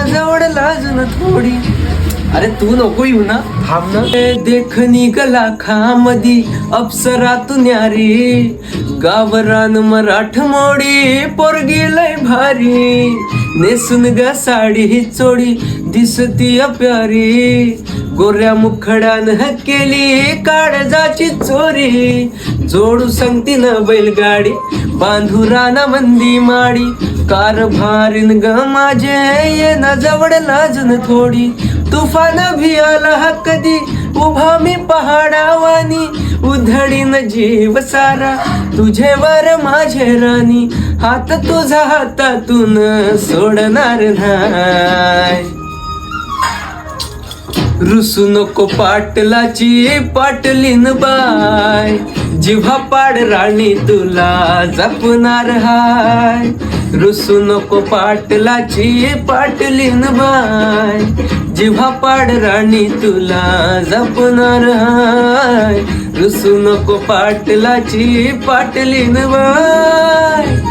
जवळ लाजून थोडी. अरे तू नको येऊ ना, थांब ना. देखनी गला खामदी अप्सरा तू न्यारी, गावरान मराठ मोडी पोरगी लय भारी. नेसून ग साडी चोडी दिसती प्यारी, गोऱ्या मुखड्यान केली काळजाची चोरी. जोडू सांगती न बैलगाडी बांधू राना मंदी माडी, कारभारीन ग माझे ये ना जवळ लाजून थोडी. तुफान भी आला कधी उभा मी पहाडावानी, उधळीन जीव सारा तुझेवर माझे राणी. हात तुझा हातातून सोडणार नाही. रुसू नको पाटलाची पाटलीन बाय, जिव्हा पाड राणी तुला जपणार हाय. रुसू नको पाटलाची पाटलीन बाय, जिव्हा पाड राणी तुला जपणार हाय. रुसू नको पाटलाची पाटलीन बाय.